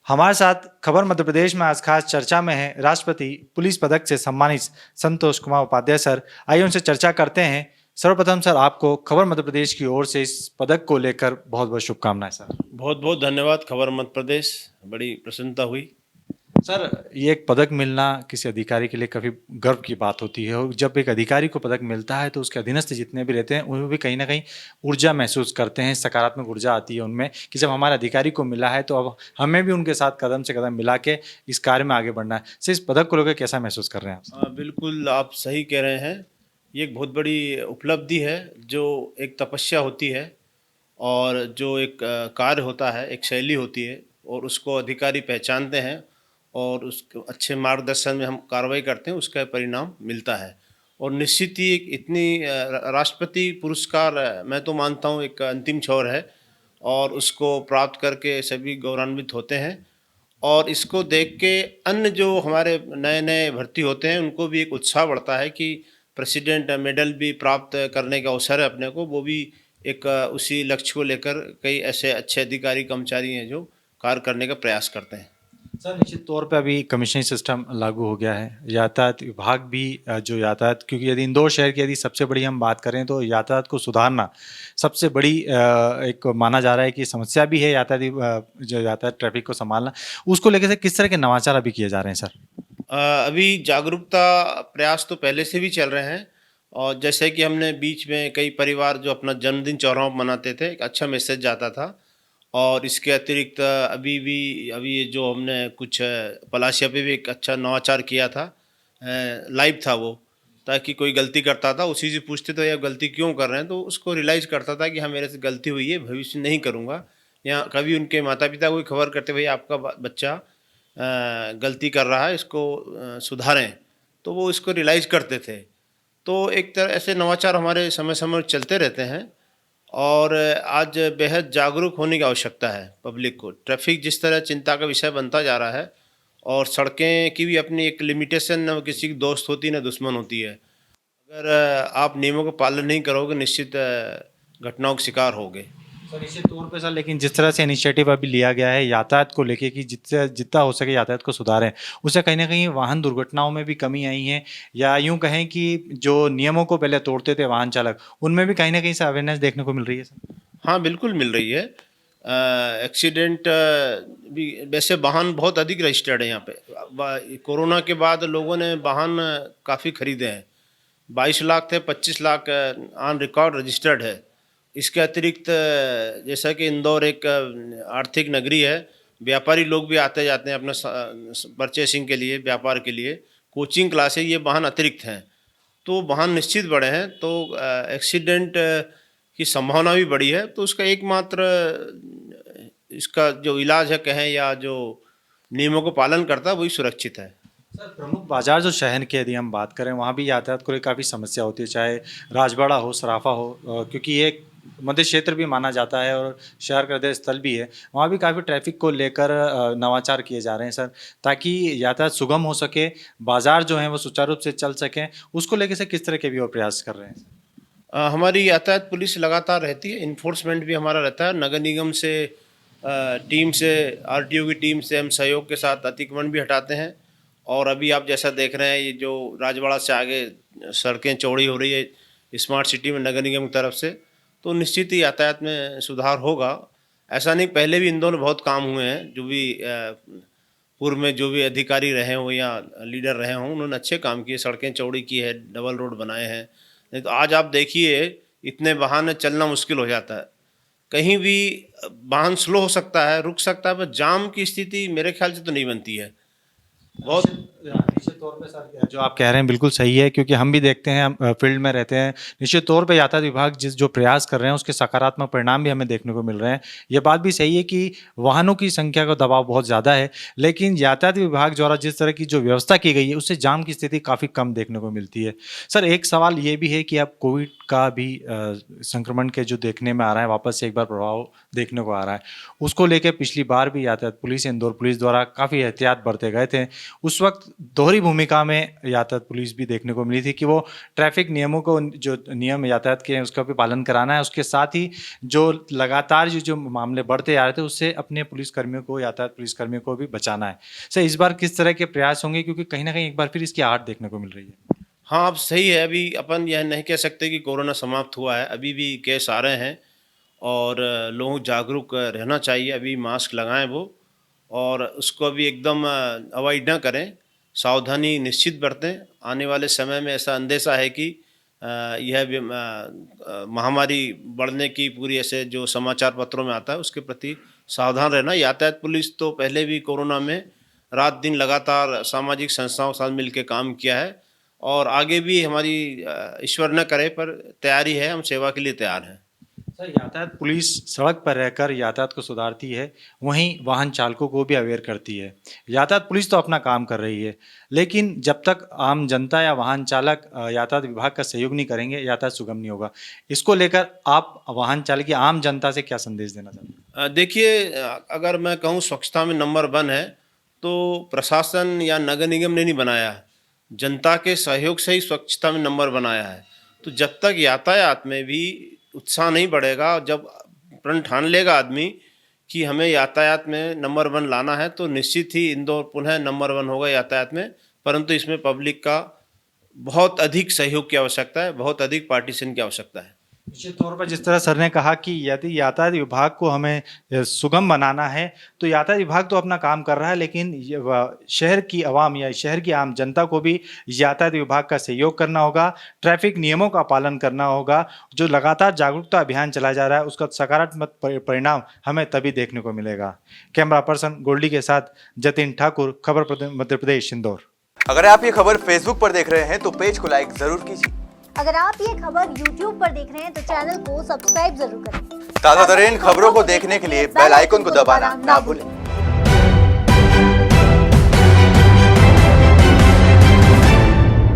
हमारे साथ खबर मध्य प्रदेश में आज खास चर्चा में है राष्ट्रपति पुलिस पदक से सम्मानित संतोष कुमार उपाध्याय सर। आइए उनसे चर्चा करते हैं। सर्वप्रथम सर, आपको खबर मध्य प्रदेश की ओर से इस पदक को लेकर बहुत बहुत शुभकामनाएं सर। बहुत बहुत धन्यवाद। खबर मध्य प्रदेश, बड़ी प्रसन्नता हुई। सर, ये एक पदक मिलना किसी अधिकारी के लिए काफ़ी गर्व की बात होती है, और जब एक अधिकारी को पदक मिलता है तो उसके अधीनस्थ जितने भी रहते हैं उनमें भी कहीं ना कहीं ऊर्जा महसूस करते हैं, सकारात्मक ऊर्जा आती है उनमें कि जब हमारे अधिकारी को मिला है तो अब हमें भी उनके साथ कदम से कदम मिला के इस कार्य में आगे बढ़ना है। सर, इस पदक को लेकर कैसा महसूस कर रहे हैं आप? बिल्कुल आप सही कह रहे हैं। ये एक बहुत बड़ी उपलब्धि है, जो एक तपस्या होती है और जो एक कार्य होता है, एक शैली होती है और उसको अधिकारी पहचानते हैं और उस अच्छे मार्गदर्शन में हम कार्रवाई करते हैं, उसका परिणाम मिलता है। और निश्चित ही एक इतनी राष्ट्रपति पुरस्कार, मैं तो मानता हूँ एक अंतिम छोर है और उसको प्राप्त करके सभी गौरवान्वित होते हैं। और इसको देख के अन्य जो हमारे नए नए भर्ती होते हैं उनको भी एक उत्साह बढ़ता है कि प्रेसिडेंट मेडल भी प्राप्त करने का अवसर है अपने को। वो भी एक उसी लक्ष्य को लेकर कई ऐसे अच्छे अधिकारी कर्मचारी हैं जो कार्य करने का प्रयास करते हैं। सर, निश्चित तौर पे अभी कमीशनिंग सिस्टम लागू हो गया है। यातायात विभाग भी जो यातायात, क्योंकि यदि इंदौर शहर की यदि सबसे बड़ी हम बात करें तो यातायात को सुधारना सबसे बड़ी एक माना जा रहा है कि समस्या भी है। जो यातायात ट्रैफिक को संभालना, उसको लेकर से किस तरह के नवाचार अभी किए जा रहे हैं सर? अभी जागरूकता प्रयास तो पहले से भी चल रहे हैं और जैसे कि हमने बीच में कई परिवार जो अपना जन्मदिन चौराहों पर मनाते थे, एक अच्छा मैसेज जाता था। और इसके अतिरिक्त अभी ये जो हमने कुछ पलाशिया पे भी एक अच्छा नवाचार किया था, लाइव था वो, ताकि कोई गलती करता था उसी से पूछते तो ये गलती क्यों कर रहे हैं, तो उसको रियलाइज़ करता था कि हाँ मेरे से गलती हुई है, भविष्य नहीं करूँगा। या कभी उनके माता पिता को भी खबर करते, भाई आपका बच्चा गलती कर रहा है, इसको सुधारें, तो वो इसको रियलाइज़ करते थे। तो एक तरह ऐसे नवाचार हमारे समय समय चलते रहते हैं और आज बेहद जागरूक होने की आवश्यकता है पब्लिक को। ट्रैफिक जिस तरह चिंता का विषय बनता जा रहा है और सड़कें की भी अपनी एक लिमिटेशन, न किसी की दोस्त होती न दुश्मन होती है। अगर आप नियमों का पालन नहीं करोगे, निश्चित घटनाओं के शिकार होगे। सर, निश्चित तौर पे सर, लेकिन जिस तरह से इनिशिएटिव अभी लिया गया है यातायात को लेके कि जितने जितना हो सके यातायात को सुधारें, उससे कहीं ना कहीं वाहन दुर्घटनाओं में भी कमी आई है, या यूं कहें कि जो नियमों को पहले तोड़ते थे वाहन चालक, उनमें भी कहीं ना कहीं से अवेयरनेस देखने को मिल रही है सर। हाँ, बिल्कुल मिल रही है। एक्सीडेंट भी वैसे वाहन बहुत अधिक रजिस्टर्ड है यहाँ पे। कोरोना के बाद लोगों ने वाहन काफ़ी खरीदे हैं। 22 लाख थे, 25 लाख ऑन रिकॉर्ड रजिस्टर्ड है। इसके अतिरिक्त जैसा कि इंदौर एक आर्थिक नगरी है, व्यापारी लोग भी आते जाते हैं अपना परचेसिंग के लिए, व्यापार के लिए। कोचिंग क्लासेस, ये वाहन अतिरिक्त हैं, तो वाहन निश्चित बढ़े हैं, तो एक्सीडेंट की संभावना भी बढ़ी है। तो उसका एकमात्र इसका जो इलाज है कहें, या जो नियमों को पालन करता है, वही सुरक्षित है। सर, प्रमुख बाजार जो शहर की यदि हम बात करें, वहाँ भी यातायात को लेकर काफ़ी समस्या होती है, चाहे राजबाड़ा हो, सराफा हो, क्योंकि ये एक मध्य क्षेत्र भी माना जाता है और शहर का हृदय स्थल भी है। वहाँ भी काफ़ी ट्रैफिक को लेकर नवाचार किए जा रहे हैं सर, ताकि यातायात सुगम हो सके, बाजार जो हैं वो सुचारू रूप से चल सकें। उसको लेकर से किस तरह के भी और प्रयास कर रहे हैं? हमारी यातायात पुलिस लगातार रहती है, इन्फोर्समेंट भी हमारा रहता है। नगर निगम से टीम से, आरटीओ की टीम से हम सहयोग के साथ अतिक्रमण भी हटाते हैं। और अभी आप जैसा देख रहे हैं, ये जो राजवाड़ा से आगे सड़कें चौड़ी हो रही है स्मार्ट सिटी में नगर निगम की तरफ से, तो निश्चित ही यातायात में सुधार होगा। ऐसा नहीं, पहले भी इंदौर में बहुत काम हुए हैं। जो भी पूर्व में जो भी अधिकारी रहे हों या लीडर रहे हों, उन्होंने अच्छे काम किए, सड़कें चौड़ी की है, डबल रोड बनाए हैं। नहीं तो आज आप देखिए, इतने वाहन चलना मुश्किल हो जाता है। कहीं भी वाहन स्लो हो सकता है, रुक सकता है, पर जाम की स्थिति मेरे ख्याल से तो नहीं बनती है। बहुत निश्चित तौर पे सर, जो आप कह रहे हैं बिल्कुल सही है, क्योंकि हम भी देखते हैं, हम फील्ड में रहते हैं। निश्चित तौर पे यातायात विभाग जिस जो प्रयास कर रहे हैं उसके सकारात्मक परिणाम भी हमें देखने को मिल रहे हैं। ये बात भी सही है कि वाहनों की संख्या का दबाव बहुत ज़्यादा है, लेकिन यातायात विभाग द्वारा जिस तरह की जो व्यवस्था की गई है उससे जाम की स्थिति काफ़ी कम देखने को मिलती है। सर, एक सवाल ये भी है कि अब कोविड का भी संक्रमण के जो देखने में आ रहा है, वापस से एक बार प्रभाव देखने को आ रहा है, उसको लेकर पिछली बार भी यातायात पुलिस, इंदौर पुलिस द्वारा काफ़ी एहतियात बरते गए थे। उस वक्त दोहरी भूमिका में यातायात पुलिस भी देखने को मिली थी कि वो ट्रैफिक नियमों को, जो नियम यातायात के हैं उसका भी पालन कराना है, उसके साथ ही जो लगातार जो मामले बढ़ते आ रहे थे उससे अपने पुलिसकर्मियों को, यातायात पुलिसकर्मियों को भी बचाना है। सर, इस बार किस तरह के प्रयास होंगे, क्योंकि कहीं ना कहीं एक बार फिर इसकी आहट देखने को मिल रही है? हाँ, अब सही है। अभी अपन यह नहीं कह सकते कि कोरोना समाप्त हुआ है, अभी भी केस आ रहे हैं और लोग जागरूक रहना चाहिए। अभी मास्क लगाएं वो, और उसको अभी एकदम अवॉइड ना करें, सावधानी निश्चित बरतें। आने वाले समय में ऐसा अंदेशा है कि महामारी बढ़ने की पूरी, ऐसे जो समाचार पत्रों में आता है उसके प्रति सावधान रहना। यातायात पुलिस तो पहले भी कोरोना में रात दिन लगातार सामाजिक संस्थाओं के साथ मिलकर काम किया है, और आगे भी हमारी ईश्वर न करे पर तैयारी है, हम सेवा के लिए तैयार हैं। सर, यातायात पुलिस सड़क पर रहकर यातायात को सुधारती है, वहीं वाहन चालकों को भी अवेयर करती है। यातायात पुलिस तो अपना काम कर रही है, लेकिन जब तक आम जनता या वाहन चालक यातायात विभाग का सहयोग नहीं करेंगे, यातायात सुगम नहीं होगा। इसको लेकर आप वाहन चालक या आम जनता से क्या संदेश देना चाहते हैं? देखिए, अगर मैं कहूँ स्वच्छता में नंबर 1 है, तो प्रशासन या नगर निगम ने नहीं बनाया है, जनता के सहयोग से ही स्वच्छता में नंबर बनाया है। तो जब तक यातायात में भी उत्साह नहीं बढ़ेगा, जब प्रण ठान लेगा आदमी कि हमें यातायात में नंबर 1 लाना है, तो निश्चित ही इंदौर पुनः नंबर 1 होगा यातायात में। परंतु इसमें पब्लिक का बहुत अधिक सहयोग की आवश्यकता है, बहुत अधिक पार्टीशन की आवश्यकता है। निश्चित तौर पर जिस तरह सर ने कहा कि यदि यातायात विभाग को हमें सुगम बनाना है, तो यातायात विभाग तो अपना काम कर रहा है, लेकिन शहर की आवाम या शहर की आम जनता को भी यातायात विभाग का सहयोग करना होगा, ट्रैफिक नियमों का पालन करना होगा। जो लगातार जागरूकता अभियान चलाया जा रहा है उसका सकारात्मक परिणाम हमें तभी देखने को मिलेगा। कैमरा पर्सन गोल्डी के साथ जतिन ठाकुर, खबर मध्य प्रदेश, इंदौर। अगर आप ये खबर फेसबुक पर देख रहे हैं तो पेज को लाइक जरूर कीजिए। अगर आप ये खबर YouTube पर देख रहे हैं तो चैनल को सब्सक्राइब जरूर करें। ताज़ा तरीन खबरों को देखने के लिए बेल आइकन को दबाना ना भूलें।